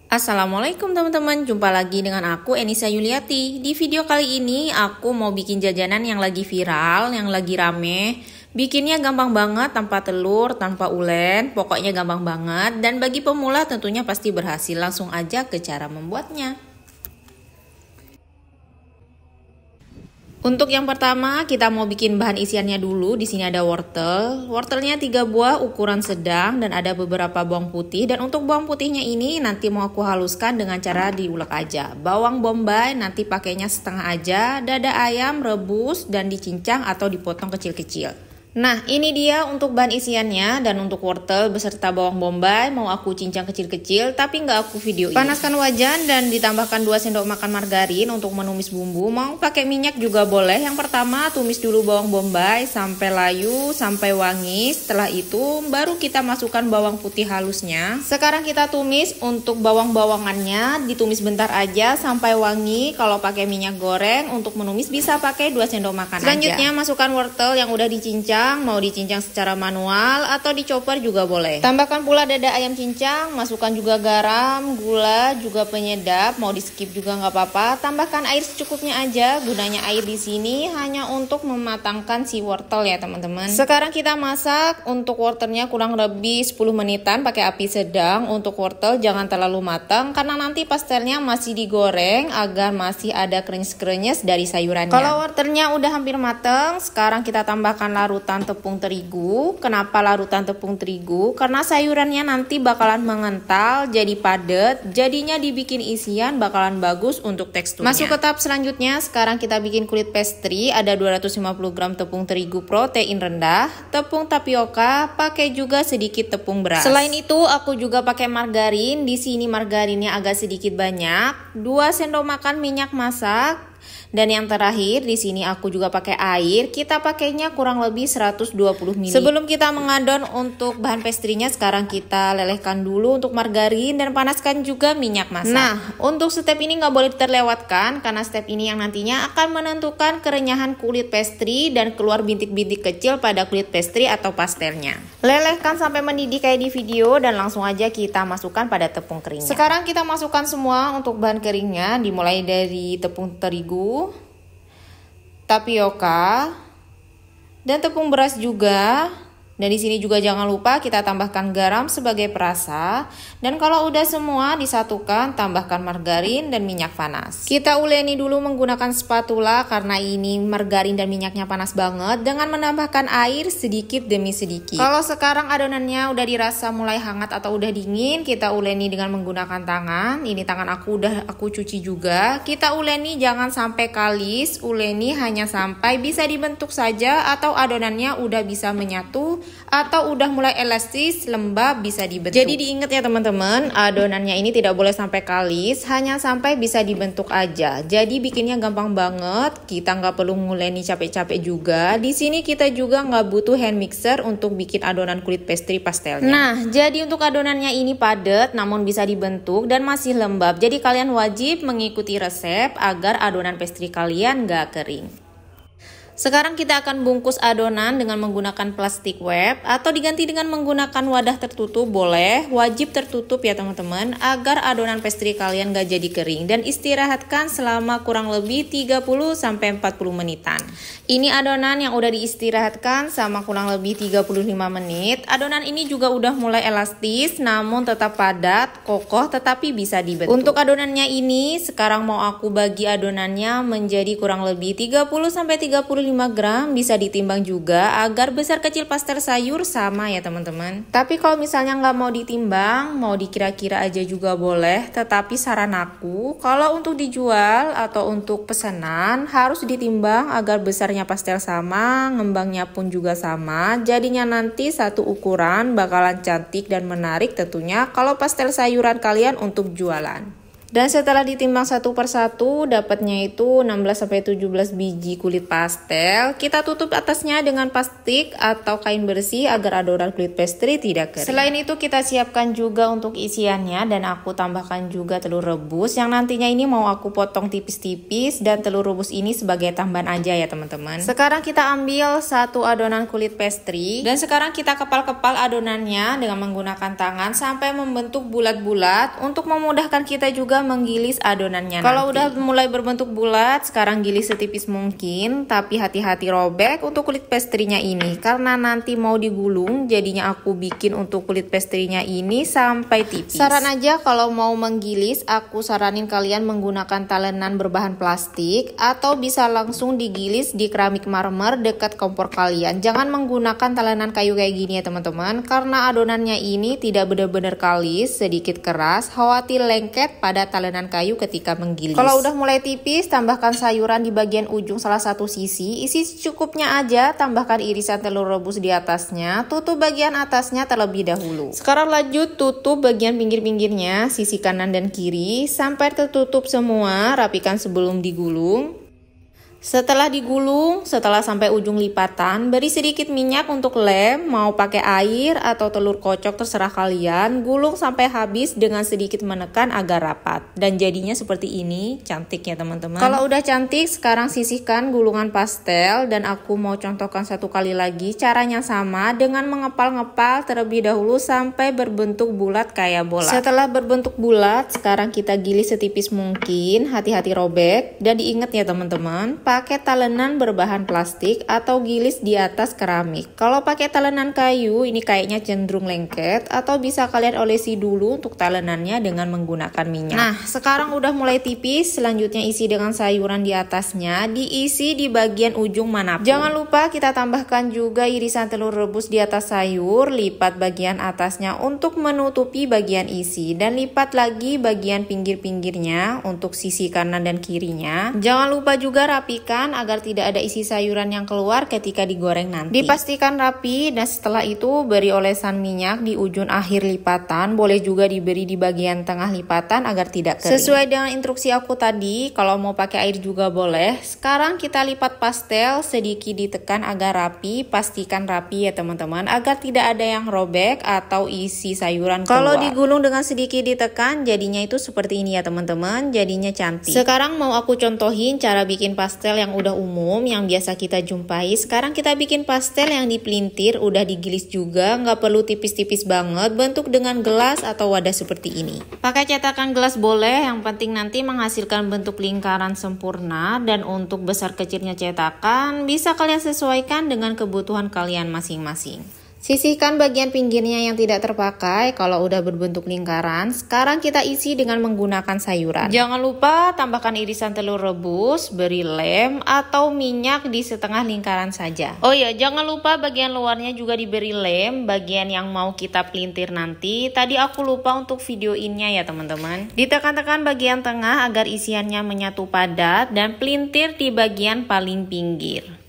Assalamualaikum teman-teman, jumpa lagi dengan aku Enisa Yuliati. Di video kali ini aku mau bikin jajanan yang lagi viral, yang lagi rame. Bikinnya gampang banget, tanpa telur, tanpa ulen, pokoknya gampang banget. Dan bagi pemula tentunya pasti berhasil. Langsung aja ke cara membuatnya. Untuk yang pertama kita mau bikin bahan isiannya dulu. Di sini ada wortel. Wortelnya 3 buah ukuran sedang dan ada beberapa bawang putih. Dan untuk bawang putihnya ini nanti mau aku haluskan dengan cara diulek aja. Bawang bombay nanti pakainya setengah aja. Dada ayam rebus dan dicincang atau dipotong kecil-kecil. Nah, ini dia untuk bahan isiannya. Dan untuk wortel beserta bawang bombay mau aku cincang kecil-kecil tapi nggak aku videoin. Panaskan wajan dan ditambahkan 2 sendok makan margarin untuk menumis bumbu. Mau pakai minyak juga boleh. Yang pertama tumis dulu bawang bombay sampai layu, sampai wangi. Setelah itu baru kita masukkan bawang putih halusnya. Sekarang kita tumis untuk bawang-bawangannya. Ditumis bentar aja sampai wangi. Kalau pakai minyak goreng untuk menumis bisa pakai 2 sendok makan aja. Selanjutnya masukkan wortel yang udah dicincang. Mau dicincang secara manual atau dicoper juga boleh. Tambahkan pula dada ayam cincang, masukkan juga garam, gula, juga penyedap. Mau di skip juga nggak apa-apa. Tambahkan air secukupnya aja. Gunanya air di sini hanya untuk mematangkan si wortel ya teman-teman. Sekarang kita masak. Untuk wortelnya kurang lebih 10 menitan pakai api sedang. Untuk wortel jangan terlalu matang karena nanti pastelnya masih digoreng agar masih ada krenyes-krenyes dari sayurannya. Kalau wortelnya udah hampir matang, sekarang kita tambahkan larutan tepung terigu. Kenapa larutan tepung terigu? Karena sayurannya nanti bakalan mengental, jadi padat, jadinya dibikin isian bakalan bagus untuk teksturnya. Masuk ke tahap selanjutnya, sekarang kita bikin kulit pastry. Ada 250 gram tepung terigu protein rendah, tepung tapioka, pakai juga sedikit tepung beras. Selain itu, aku juga pakai margarin. Di sini margarinnya agak sedikit banyak. 2 sendok makan minyak masak. Dan yang terakhir di sini aku juga pakai air. Kita pakainya kurang lebih 120 ml. Sebelum kita mengadon untuk bahan pastry-nya, sekarang kita lelehkan dulu untuk margarin dan panaskan juga minyak masak. Nah, untuk step ini nggak boleh terlewatkan karena step ini yang nantinya akan menentukan kerenyahan kulit pastry dan keluar bintik-bintik kecil pada kulit pastry atau pastelnya. Lelehkan sampai mendidih kayak di video dan langsung aja kita masukkan pada tepung keringnya. Sekarang kita masukkan semua untuk bahan keringnya, dimulai dari tepung terigu, tapioka, dan tepung beras juga. Dan di sini juga jangan lupa kita tambahkan garam sebagai perasa. Dan kalau udah semua disatukan, tambahkan margarin dan minyak panas. Kita uleni dulu menggunakan spatula karena ini margarin dan minyaknya panas banget, dengan menambahkan air sedikit demi sedikit. Kalau sekarang adonannya udah dirasa mulai hangat atau udah dingin, kita uleni dengan menggunakan tangan. Ini tangan aku udah aku cuci juga. Kita uleni jangan sampai kalis, uleni hanya sampai bisa dibentuk saja atau adonannya udah bisa menyatu atau udah mulai elastis, lembab, bisa dibentuk. Jadi diingat ya teman-teman, adonannya ini tidak boleh sampai kalis, hanya sampai bisa dibentuk aja. Jadi bikinnya gampang banget, kita nggak perlu nguleni capek-capek juga. Di sini kita juga nggak butuh hand mixer untuk bikin adonan kulit pastry pastelnya. Nah, jadi untuk adonannya ini padat namun bisa dibentuk dan masih lembab. Jadi kalian wajib mengikuti resep agar adonan pastry kalian nggak kering. Sekarang kita akan bungkus adonan dengan menggunakan plastik wrap atau diganti dengan menggunakan wadah tertutup boleh. Wajib tertutup ya teman-teman agar adonan pastry kalian gak jadi kering. Dan istirahatkan selama kurang lebih 30-40 menitan. Ini adonan yang udah diistirahatkan sama kurang lebih 35 menit. Adonan ini juga udah mulai elastis namun tetap padat, kokoh tetapi bisa dibentuk. Untuk adonannya ini sekarang mau aku bagi adonannya menjadi kurang lebih 30-35 gram, bisa ditimbang juga agar besar kecil pastel sayur sama ya teman-teman. Tapi kalau misalnya nggak mau ditimbang, mau dikira-kira aja juga boleh. Tetapi saran aku, kalau untuk dijual atau untuk pesanan harus ditimbang agar besarnya pastel sama, ngembangnya pun juga sama. Jadinya nanti satu ukuran, bakalan cantik dan menarik tentunya kalau pastel sayuran kalian untuk jualan. Dan setelah ditimbang satu persatu, dapatnya itu 16-17 biji kulit pastel. Kita tutup atasnya dengan plastik atau kain bersih agar adonan kulit pastry tidak kering. Selain itu kita siapkan juga untuk isiannya, dan aku tambahkan juga telur rebus yang nantinya ini mau aku potong tipis-tipis, dan telur rebus ini sebagai tambahan aja ya teman-teman. Sekarang kita ambil satu adonan kulit pastry, dan sekarang kita kepal-kepal adonannya dengan menggunakan tangan sampai membentuk bulat-bulat untuk memudahkan kita juga menggilis adonannya. Kalau udah mulai berbentuk bulat, sekarang gilis setipis mungkin, tapi hati-hati robek untuk kulit pastry-nya ini karena nanti mau digulung, jadinya aku bikin untuk kulit pastry-nya ini sampai tipis. Saran aja kalau mau menggilis, aku saranin kalian menggunakan talenan berbahan plastik atau bisa langsung digilis di keramik marmer dekat kompor kalian. Jangan menggunakan talenan kayu kayak gini ya teman-teman, karena adonannya ini tidak benar-benar kalis, sedikit keras, khawatir lengket pada talenan kayu ketika menggilis. Kalau udah mulai tipis, tambahkan sayuran di bagian ujung salah satu sisi. Isi secukupnya aja, tambahkan irisan telur rebus di atasnya. Tutup bagian atasnya terlebih dahulu. Sekarang lanjut tutup bagian pinggir-pinggirnya, sisi kanan dan kiri sampai tertutup semua. Rapikan sebelum digulung. Setelah digulung, setelah sampai ujung lipatan, beri sedikit minyak untuk lem, mau pakai air atau telur kocok terserah kalian. Gulung sampai habis dengan sedikit menekan agar rapat. Dan jadinya seperti ini, cantik ya teman-teman. Kalau udah cantik, sekarang sisihkan gulungan pastel, dan aku mau contohkan satu kali lagi. Caranya sama dengan mengepal-ngepal terlebih dahulu sampai berbentuk bulat kayak bola. Setelah berbentuk bulat, sekarang kita gilis setipis mungkin, hati-hati robek. Dan diingat ya teman-teman, pakai talenan berbahan plastik atau gilis di atas keramik. Kalau pakai talenan kayu, ini kayaknya cenderung lengket, atau bisa kalian olesi dulu untuk talenannya dengan menggunakan minyak. Nah, sekarang udah mulai tipis, selanjutnya isi dengan sayuran di atasnya, diisi di bagian ujung manapun. Jangan lupa kita tambahkan juga irisan telur rebus di atas sayur, lipat bagian atasnya untuk menutupi bagian isi, dan lipat lagi bagian pinggir-pinggirnya untuk sisi kanan dan kirinya. Jangan lupa juga rapi agar tidak ada isi sayuran yang keluar ketika digoreng nanti. Dipastikan rapi, dan setelah itu beri olesan minyak di ujung akhir lipatan. Boleh juga diberi di bagian tengah lipatan agar tidak kering. Sesuai dengan instruksi aku tadi, kalau mau pakai air juga boleh. Sekarang kita lipat pastel, sedikit ditekan agar rapi. Pastikan rapi ya teman-teman, agar tidak ada yang robek atau isi sayuran keluar. Kalau digulung dengan sedikit ditekan, jadinya itu seperti ini ya teman-teman, jadinya cantik. Sekarang mau aku contohin cara bikin pastel yang udah umum, yang biasa kita jumpai. Sekarang kita bikin pastel yang dipelintir, udah digilis juga, nggak perlu tipis-tipis banget. Bentuk dengan gelas atau wadah seperti ini. Pakai cetakan gelas boleh, yang penting nanti menghasilkan bentuk lingkaran sempurna. Dan untuk besar kecilnya cetakan, bisa kalian sesuaikan dengan kebutuhan kalian masing-masing. Sisihkan bagian pinggirnya yang tidak terpakai kalau udah berbentuk lingkaran. Sekarang kita isi dengan menggunakan sayuran. Jangan lupa tambahkan irisan telur rebus, beri lem atau minyak di setengah lingkaran saja. Oh ya, jangan lupa bagian luarnya juga diberi lem, bagian yang mau kita pelintir nanti. Tadi aku lupa untuk videoinnya ya teman-teman. Ditekan-tekan bagian tengah agar isiannya menyatu padat, dan pelintir di bagian paling pinggir.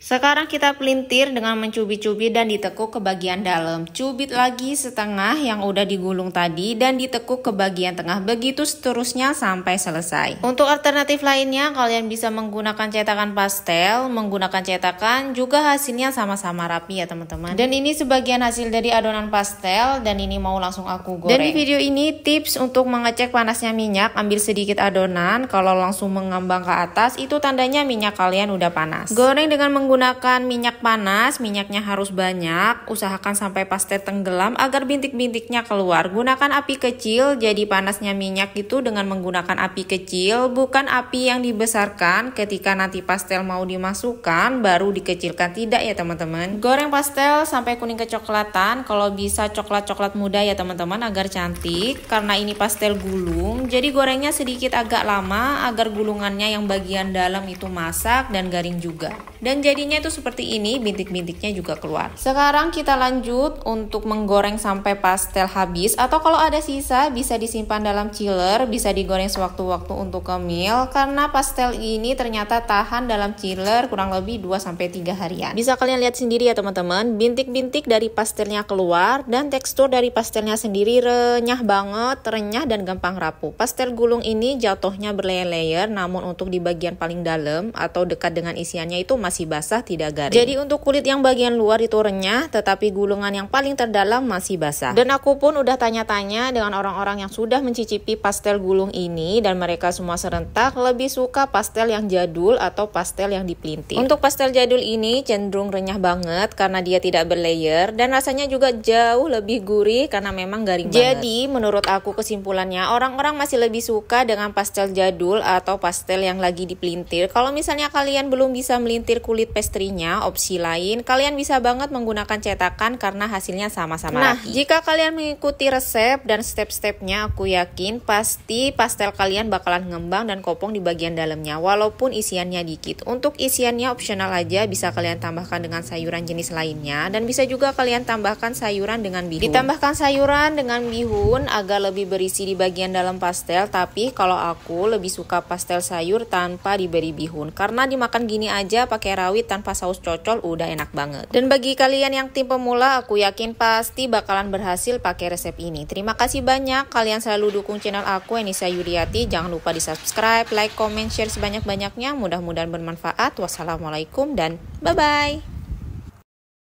Sekarang kita pelintir dengan mencubit-cubit dan ditekuk ke bagian dalam. Cubit lagi setengah yang udah digulung tadi dan ditekuk ke bagian tengah. Begitu seterusnya sampai selesai. Untuk alternatif lainnya, kalian bisa menggunakan cetakan pastel. Menggunakan cetakan juga hasilnya sama-sama rapi ya teman-teman. Dan ini sebagian hasil dari adonan pastel, dan ini mau langsung aku goreng. Dan di video ini tips untuk mengecek panasnya minyak. Ambil sedikit adonan, kalau langsung mengambang ke atas itu tandanya minyak kalian udah panas. Goreng dengan menggunakan minyak panas, minyaknya harus banyak. Usahakan sampai pastel tenggelam agar bintik-bintiknya keluar. Gunakan api kecil, jadi panasnya minyak itu dengan menggunakan api kecil, bukan api yang dibesarkan. Ketika nanti pastel mau dimasukkan, baru dikecilkan, tidak ya teman-teman. Goreng pastel sampai kuning kecoklatan, kalau bisa coklat-coklat muda ya teman-teman agar cantik. Karena ini pastel gulung, jadi gorengnya sedikit agak lama agar gulungannya yang bagian dalam itu masak dan garing juga. Dan jadi Jadinya itu seperti ini, bintik-bintiknya juga keluar. Sekarang kita lanjut untuk menggoreng sampai pastel habis, atau kalau ada sisa bisa disimpan dalam chiller, bisa digoreng sewaktu-waktu untuk kemil, karena pastel ini ternyata tahan dalam chiller kurang lebih 2-3 harian. Bisa kalian lihat sendiri ya teman-teman, bintik-bintik dari pastelnya keluar dan tekstur dari pastelnya sendiri renyah banget, renyah dan gampang rapuh. Pastel gulung ini jatuhnya berlayer-layer, namun untuk di bagian paling dalam atau dekat dengan isiannya itu masih basah, tidak garing. Jadi untuk kulit yang bagian luar itu renyah, tetapi gulungan yang paling terdalam masih basah. Dan aku pun udah tanya-tanya dengan orang-orang yang sudah mencicipi pastel gulung ini, dan mereka semua serentak lebih suka pastel yang jadul atau pastel yang dipelintir. Untuk pastel jadul ini cenderung renyah banget karena dia tidak berlayer, dan rasanya juga jauh lebih gurih karena memang garing banget. Jadi menurut aku kesimpulannya, orang-orang masih lebih suka dengan pastel jadul atau pastel yang lagi dipelintir. Kalau misalnya kalian belum bisa melintir kulit pastry-nya, opsi lain kalian bisa banget menggunakan cetakan karena hasilnya sama-sama rapi. Jika kalian mengikuti resep dan step-stepnya, aku yakin pasti pastel kalian bakalan ngembang dan kopong di bagian dalamnya walaupun isiannya dikit. Untuk isiannya opsional aja, bisa kalian tambahkan dengan sayuran jenis lainnya, dan bisa juga kalian tambahkan sayuran dengan bihun. Ditambahkan sayuran dengan bihun agar lebih berisi di bagian dalam pastel, tapi kalau aku lebih suka pastel sayur tanpa diberi bihun karena dimakan gini aja pakai rawit tanpa saus cocol udah enak banget. Dan bagi kalian yang tim pemula, aku yakin pasti bakalan berhasil pakai resep ini. Terima kasih banyak kalian selalu dukung channel aku, Enisa Yuliati. Jangan lupa di subscribe, like, comment, share sebanyak-banyaknya. Mudah-mudahan bermanfaat. Wassalamualaikum dan bye-bye.